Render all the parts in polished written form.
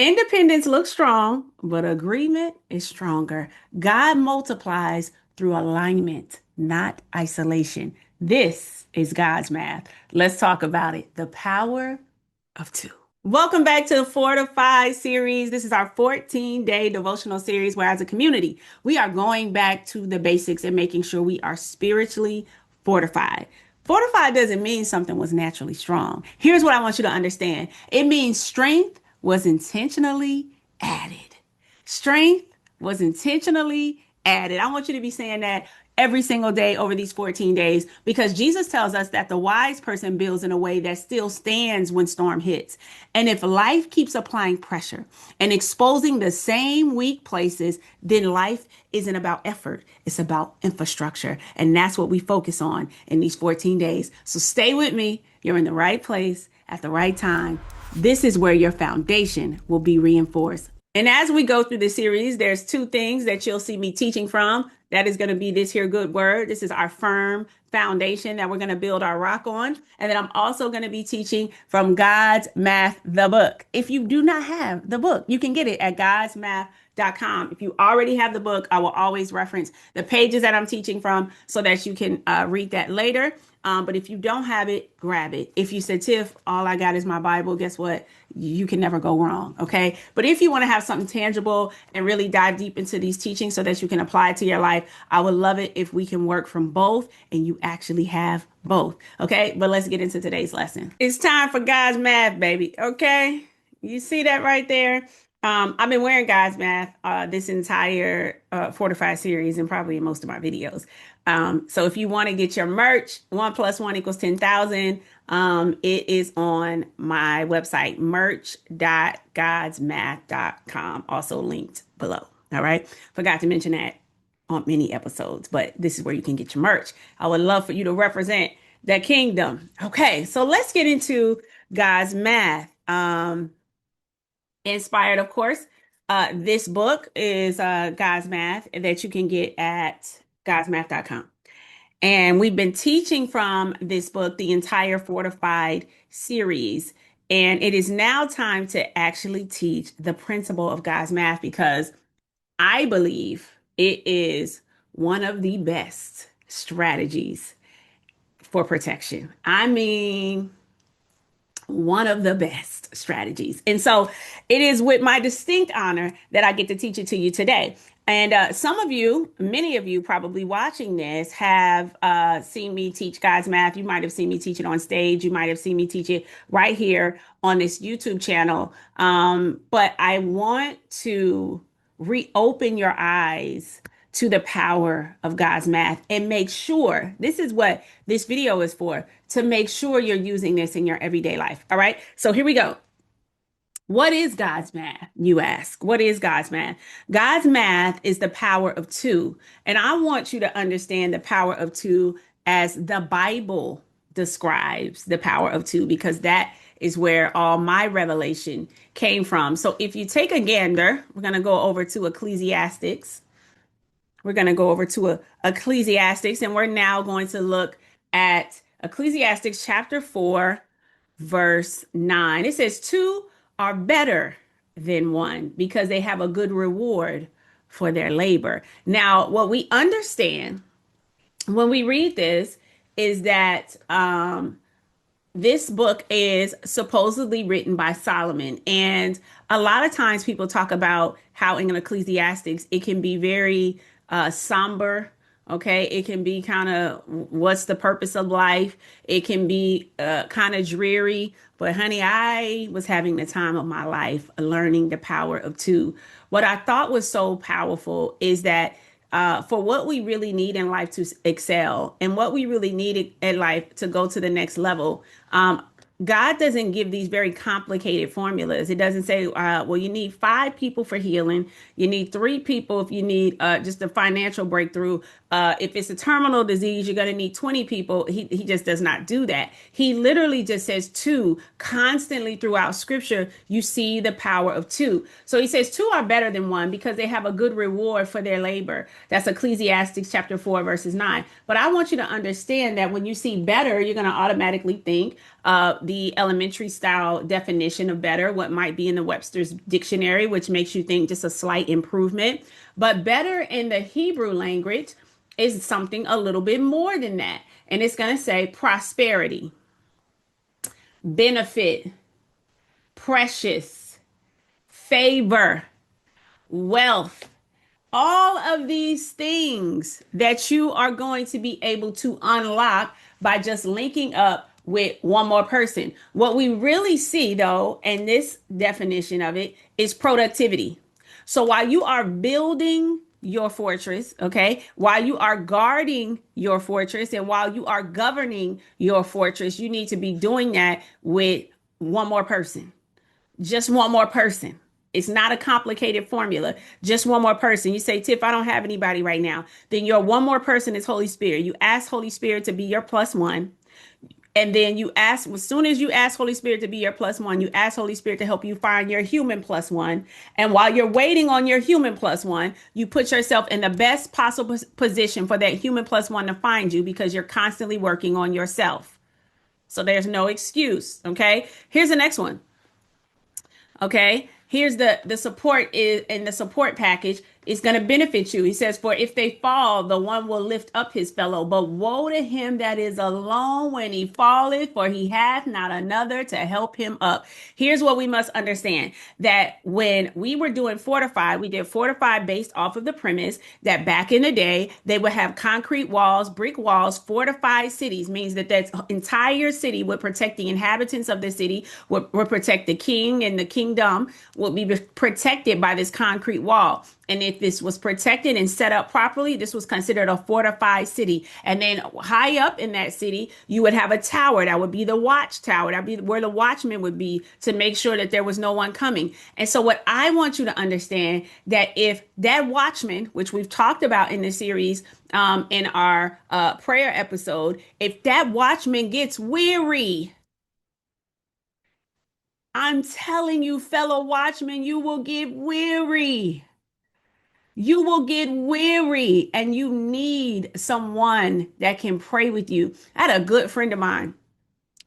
Independence looks strong, but agreement is stronger. God multiplies through alignment, not isolation. This is God's math. Let's talk about it. The power of two. Welcome back to the Fortified series. This is our 14-day devotional series where, as a community, we are going back to the basics and making sure we are spiritually fortified. Fortified doesn't mean something was naturally strong. Here's what I want you to understand it means strength was intentionally added. Strength was intentionally added. I want you to be saying that every single day over these 14 days because Jesus tells us that the wise person builds in a way that still stands when storm hits. And if life keeps applying pressure and exposing the same weak places, then life isn't about effort. It's about infrastructure. And that's what we focus on in these 14 days. So stay with me. You're in the right place at the right time. This is where your foundation will be reinforced. And as we go through the series, there's two things that you'll see me teaching from. That is going to be this here good word. This is our firm foundation that we're going to build our rock on. And then I'm also going to be teaching from God's Math, the book. If you do not have the book, you can get it at godsmath.com. If you already have the book, I will always reference the pages that I'm teaching from so that you can read that later. But if you don't have it, grab it. If you said, Tiff, all I got is my Bible, guess what? You can never go wrong. Okay. But if you want to have something tangible and really dive deep into these teachings so that you can apply it to your life, I would love it if we can work from both and you actually have both. Okay. But let's get into today's lesson. It's time for God's math, baby. Okay. You see that right there? I've been wearing God's math this entire Fortified series and probably in most of my videos. So if you want to get your merch, 1 + 1 = 10,000. It is on my website, merch.godsmath.com, also linked below. All right. Forgot to mention that on many episodes, but this is where you can get your merch. I would love for you to represent the kingdom. Okay. So let's get into God's math. Inspired, of course. This book is God's Math that you can get at godsmath.com. And we've been teaching from this book the entire Fortified series. And it is now time to actually teach the principle of God's math because I believe it is one of the best strategies for protection. I mean, one of the best strategies. And so it is with my distinct honor that I get to teach it to you today. And some of you, many of you probably watching this have seen me teach God's math. You might have seen me teach it on stage. You might have seen me teach it right here on this YouTube channel. But I want to reopen your eyes to the power of God's math and make sure this is what this video is for, to make sure you're using this in your everyday life. All right. So here we go. What is God's math? You ask. What is God's math? God's math is the power of two. And I want you to understand the power of two as the Bible describes the power of two, because that is where all my revelation came from. So if you take a gander, we're going to go over to Ecclesiastics. We're going to go over to Ecclesiastics, and we're now going to look at Ecclesiastics chapter 4, verse 9. It says, two are better than one because they have a good reward for their labor. Now, what we understand when we read this is that this book is supposedly written by Solomon. And a lot of times people talk about how in Ecclesiastics, it can be very somber. Okay. It can be kind of what's the purpose of life? It can be kind of dreary. But honey, I was having the time of my life learning the power of two. What I thought was so powerful is that for what we really need in life to excel and what we really need in life to go to the next level, God doesn't give these very complicated formulas. It doesn't say, well, you need 5 people for healing. You need 3 people if you need just a financial breakthrough. If it's a terminal disease, you're going to need 20 people. He just does not do that. He literally just says 2 constantly throughout scripture. You see the power of 2. So he says 2 are better than 1 because they have a good reward for their labor. That's Ecclesiastes chapter 4, verses 9. But I want you to understand that when you see better, you're going to automatically think the elementary style definition of better, what might be in the Webster's dictionary, which makes you think just a slight improvement. But better in the Hebrew language is something a little bit more than that. And it's going to say prosperity, benefit, precious, favor, wealth, all of these things that you are going to be able to unlock by just linking up with one more person. What we really see, though, in this definition of it, is productivity. So while you are building your fortress, okay, while you are guarding your fortress and while you are governing your fortress, you need to be doing that with one more person, just one more person. It's not a complicated formula. Just one more person. You say, Tiff, I don't have anybody right now. Then your one more person is Holy Spirit. You ask Holy Spirit to be your plus one. And then you ask, as soon as you ask Holy Spirit to be your plus one, you ask Holy Spirit to help you find your human plus one. And while you're waiting on your human plus one, you put yourself in the best possible position for that human plus one to find you because you're constantly working on yourself. So there's no excuse. Okay. Here's the next one. Okay. Here's the support is and the support package is going to benefit you. He says, for if they fall, the one will lift up his fellow. But woe to him that is alone when he falleth, for he hath not another to help him up. Here's what we must understand that when we were doing Fortified, we did Fortified based off of the premise that back in the day, they would have concrete walls, brick walls, fortified cities, means that that entire city would protect the inhabitants of the city, would protect the king and the kingdom, would be protected by this concrete wall. And if this was protected and set up properly, this was considered a fortified city. And then high up in that city, you would have a tower. That would be the watchtower. That would be where the watchman would be to make sure that there was no one coming. And so what I want you to understand that if that watchman, which we've talked about in the series, in our prayer episode, if that watchman gets weary, I'm telling you, fellow watchmen, you will get weary. You will get weary and you need someone that can pray with you. I had a good friend of mine,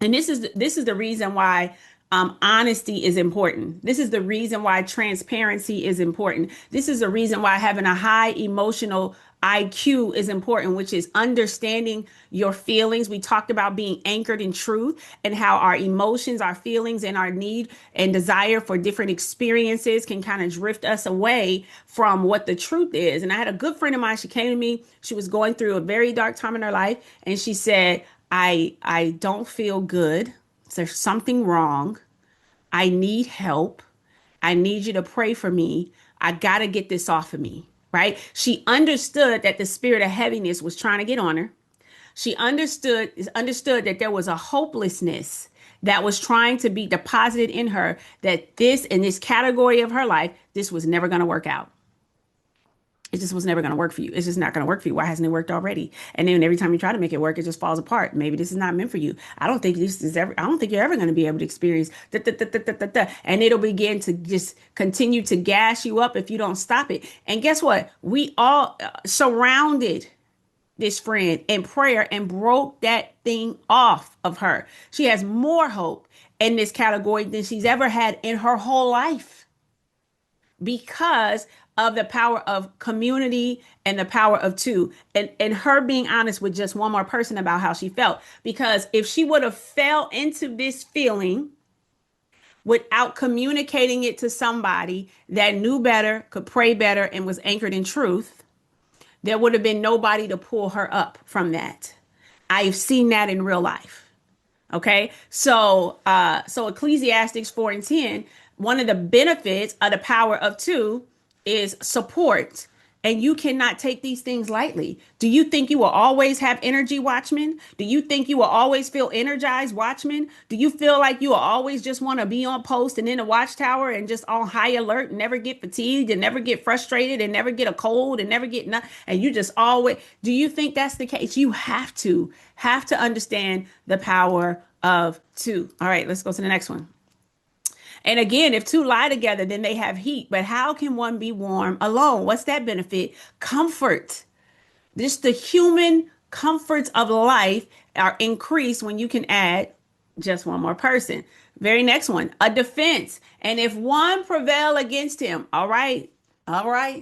and this is the reason why honesty is important. This is the reason why transparency is important. This is the reason why having a high emotional IQ is important, which is understanding your feelings. We talked about being anchored in truth and how our emotions, our feelings, and our need and desire for different experiences can kind of drift us away from what the truth is. And I had a good friend of mine. She came to me. She was going through a very dark time in her life. And she said, I don't feel good. There's something wrong. I need help. I need you to pray for me. I got to get this off of me, right? She understood that the spirit of heaviness was trying to get on her. She understood that there was a hopelessness that was trying to be deposited in her, that this in this category of her life, this was never going to work out. It just was never going to work for you. It's just not going to work for you. Why hasn't it worked already? And then every time you try to make it work, it just falls apart. Maybe this is not meant for you. I don't think you're ever going to be able to experience and it'll begin to just continue to gas you up if you don't stop it. And guess what? We all surrounded this friend in prayer and broke that thing off of her. She has more hope in this category than she's ever had in her whole life because of the power of community and the power of two, and her being honest with just one more person about how she felt. Because if she would have fell into this feeling without communicating it to somebody that knew better, could pray better, and was anchored in truth, there would have been nobody to pull her up from that. I've seen that in real life. Okay. So Ecclesiastes 4:10, one of the benefits of the power of two is support. And you cannot take these things lightly. Do you think you will always have energy, watchmen? Do you think you will always feel energized, watchmen? Do you feel like you will always just want to be on post and in a watchtower and just on high alert and never get fatigued and never get frustrated and never get a cold and never get nothing? And you just always, do you think that's the case? You have to understand the power of two. All right, let's go to the next one. And again, if two lie together, then they have heat. But how can one be warm alone? What's that benefit? Comfort. Just the human comforts of life are increased when you can add Just one more person. Very next one, a defense. And if one prevail against him, all right,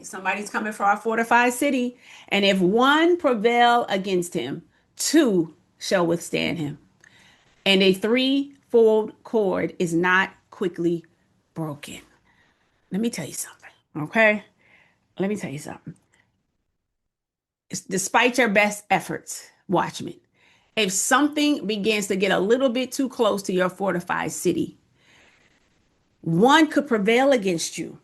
somebody's coming for our fortified city. And if one prevail against him, two shall withstand him. And a threefold cord is not quickly broken. Let me tell you something, okay? Let me tell you something. Despite your best efforts, watchmen, if something begins to get a little bit too close to your fortified city, one could prevail against you,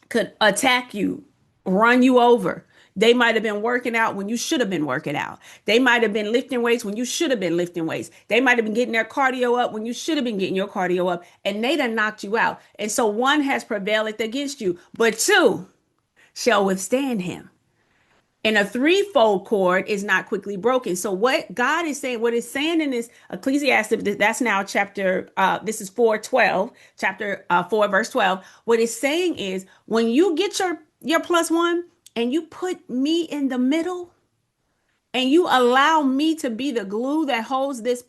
could attack you, run you over. They might have been working out when you should have been working out. They might have been lifting weights when you should have been lifting weights. They might have been getting their cardio up when you should have been getting your cardio up, and they done knocked you out. And so one has prevailed against you, but two shall withstand him. And a threefold cord is not quickly broken. So what God is saying, what it's saying in this Ecclesiastes, that's now chapter, this is 4:12, chapter 4, verse 12. What it's saying is when you get your plus one and you put me in the middle, and you allow me to be the glue that holds this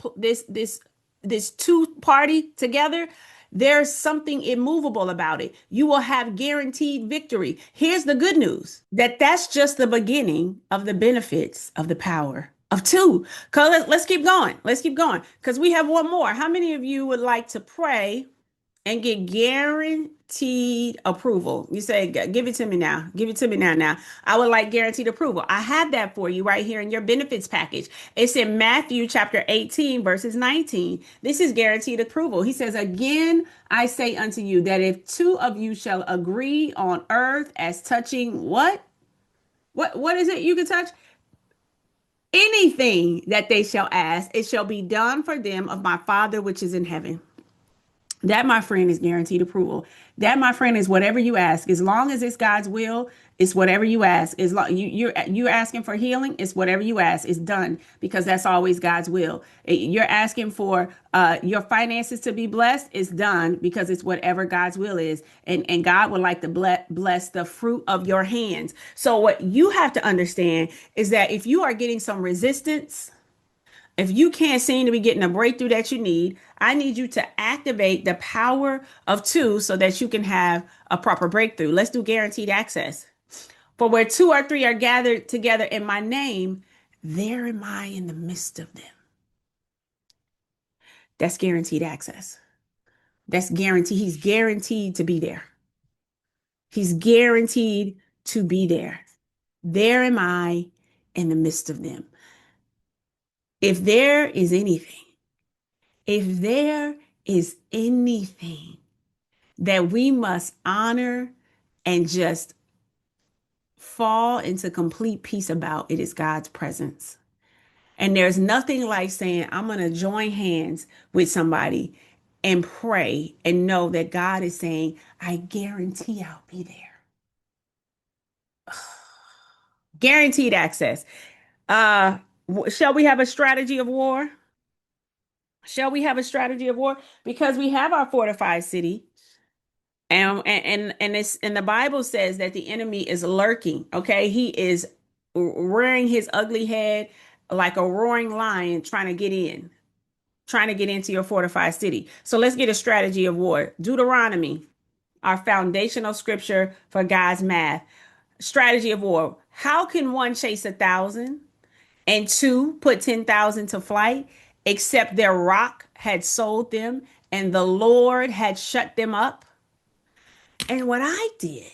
two party together, there's something immovable about it. You will have guaranteed victory. Here's the good news, that's just the beginning of the benefits of the power of two. Cause let's keep going. Let's keep going. Because we have one more. How many of you would like to pray and get guaranteed approval? You say, give it to me now. Give it to me now. Now, I would like guaranteed approval. I have that for you right here in your benefits package. It's in Matthew chapter 18, verses 19. This is guaranteed approval. He says, again, I say unto you that if two of you shall agree on earth as touching what? What is it you can touch? Anything that they shall ask, it shall be done for them of my Father which is in heaven. That, my friend, is guaranteed approval. That, my friend, is whatever you ask. As long as it's God's will, it's whatever you ask. As long you're asking for healing, it's whatever you ask. It's done because that's always God's will. You're asking for your finances to be blessed. It's done because it's whatever God's will is, and God would like to bless the fruit of your hands. So what you have to understand is that if you are getting some resistance, if you can't seem to be getting a breakthrough that you need, I need you to activate the power of two so that you can have a proper breakthrough. Let's do guaranteed access. For where two or three are gathered together in my name, there am I in the midst of them. That's guaranteed access. That's guaranteed. He's guaranteed to be there. He's guaranteed to be there. There am I in the midst of them. If there is anything, if there is anything that we must honor and just fall into complete peace about, it is God's presence. And there's nothing like saying, I'm going to join hands with somebody and pray and know that God is saying, I guarantee I'll be there. Guaranteed access. Uh, shall we have a strategy of war? Shall we have a strategy of war? Because we have our fortified city. And the Bible says that the enemy is lurking. Okay, he is rearing his ugly head like a roaring lion, trying to get into your fortified city. So let's get a strategy of war. Deuteronomy, our foundational scripture for God's math. Strategy of war. How can one chase 1,000 and two put 10,000 to flight, except their rock had sold them and the Lord had shut them up? And what I did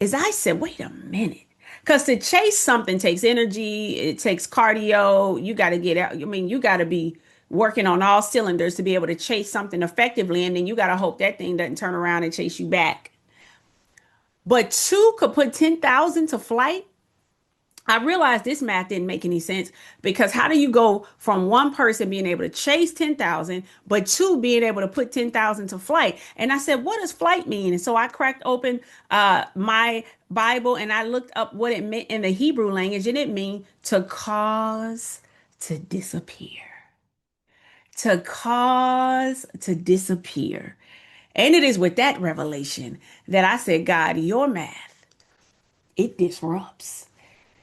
is I said, wait a minute. Because to chase something takes energy, it takes cardio. You got to get out. I mean, you got to be working on all cylinders to be able to chase something effectively. And then you got to hope that thing doesn't turn around and chase you back. But two could put 10,000 to flight. I realized this math didn't make any sense because how do you go from one person being able to chase 10,000, but two being able to put 10,000 to flight? And I said, what does flight mean? And so I cracked open my Bible and I looked up what it meant in the Hebrew language, and it means to cause to disappear. To cause to disappear. And it is with that revelation that I said, God, your math, it disrupts.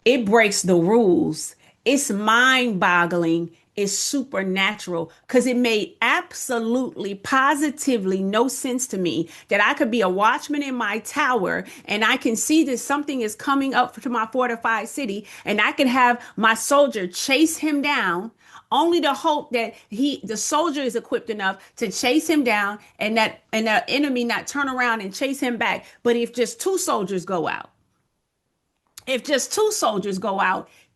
It breaks the rules. It's mind boggling is supernatural because it made absolutely positively no sense to me that I could be a watchman in my tower and I can see that something is coming up to my fortified city and I can have my soldier chase him down only to hope that the soldier is equipped enough to chase him down and that enemy not turn around and chase him back. But if just two soldiers go out,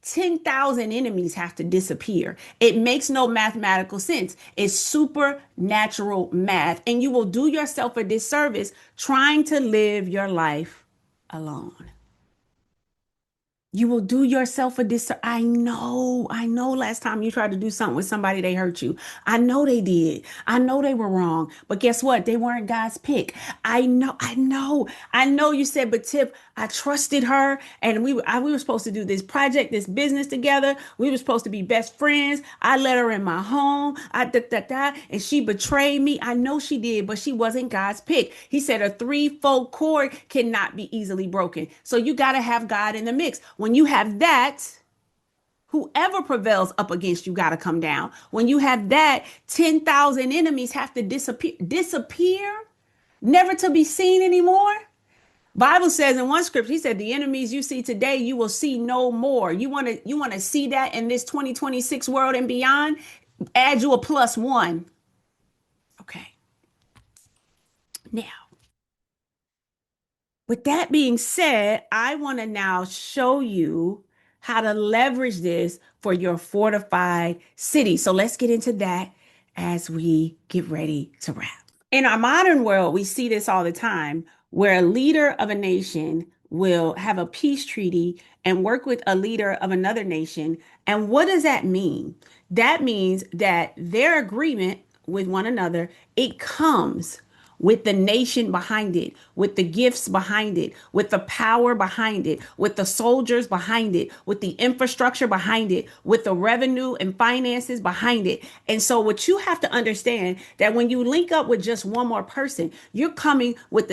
10,000 enemies have to disappear. It makes no mathematical sense. It's supernatural math. And you will do yourself a disservice trying to live your life alone. You will do yourself a disservice. I know last time you tried to do something with somebody, they hurt you. I know they did. I know they were wrong. But guess what? They weren't God's pick. I know you said, but Tiff, I trusted her and we were supposed to do this project, this business together. We were supposed to be best friends. I let her in my home. And she betrayed me. I know she did, but she wasn't God's pick. He said a threefold cord cannot be easily broken. So you got to have God in the mix. When you have that, whoever prevails up against you got to come down. When you have that, 10,000 enemies have to disappear, never to be seen anymore. Bible says in one scripture, he said, the enemies you see today, you will see no more. You want to see that in this 2026 world and beyond? Add you a plus one. Okay. Now, with that being said, I want to now show you how to leverage this for your fortified city. So let's get into that as we get ready to wrap. In our modern world, we see this all the time where a leader of a nation will have a peace treaty and work with a leader of another nation. And what does that mean? That means that their agreement with one another, it comes with the nation behind it, with the gifts behind it, with the power behind it, with the soldiers behind it, with the infrastructure behind it, with the revenue and finances behind it. And so what you have to understand that when you link up with just one more person, you're coming with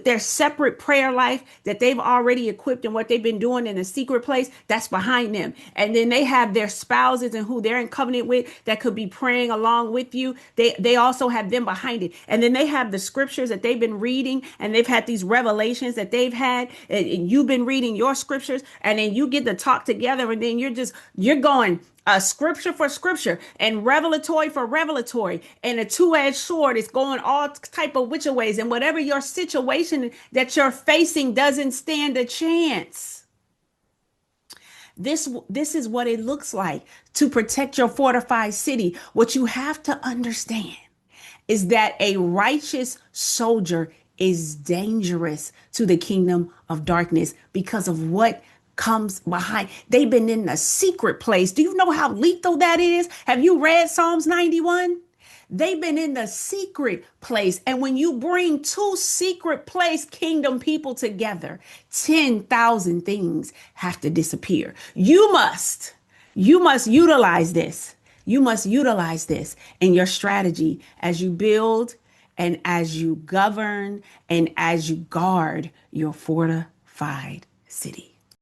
their separate prayer life that they've already equipped and what they've been doing in a secret place, that's behind them. And then they have their spouses and who they're in covenant with that could be praying along with you. They also have them behind it. And then they have the scriptures that they've been reading and they've had these revelations that they've had and you've been reading your scriptures and then you get to talk together and then you're going scripture for scripture and revelatory for revelatory and a two-edged sword is going all type of which ways and whatever your situation that you're facing doesn't stand a chance. This is what it looks like to protect your fortified city. What you have to understand is that a righteous soldier is dangerous to the kingdom of darkness because of what comes behind. They've been in the secret place. Do you know how lethal that is? Have you read Psalms 91? They've been in the secret place. And when you bring two secret place kingdom people together, 10,000 things have to disappear. You must utilize this. You must utilize this in your strategy as you build and as you govern and as you guard your fortified city.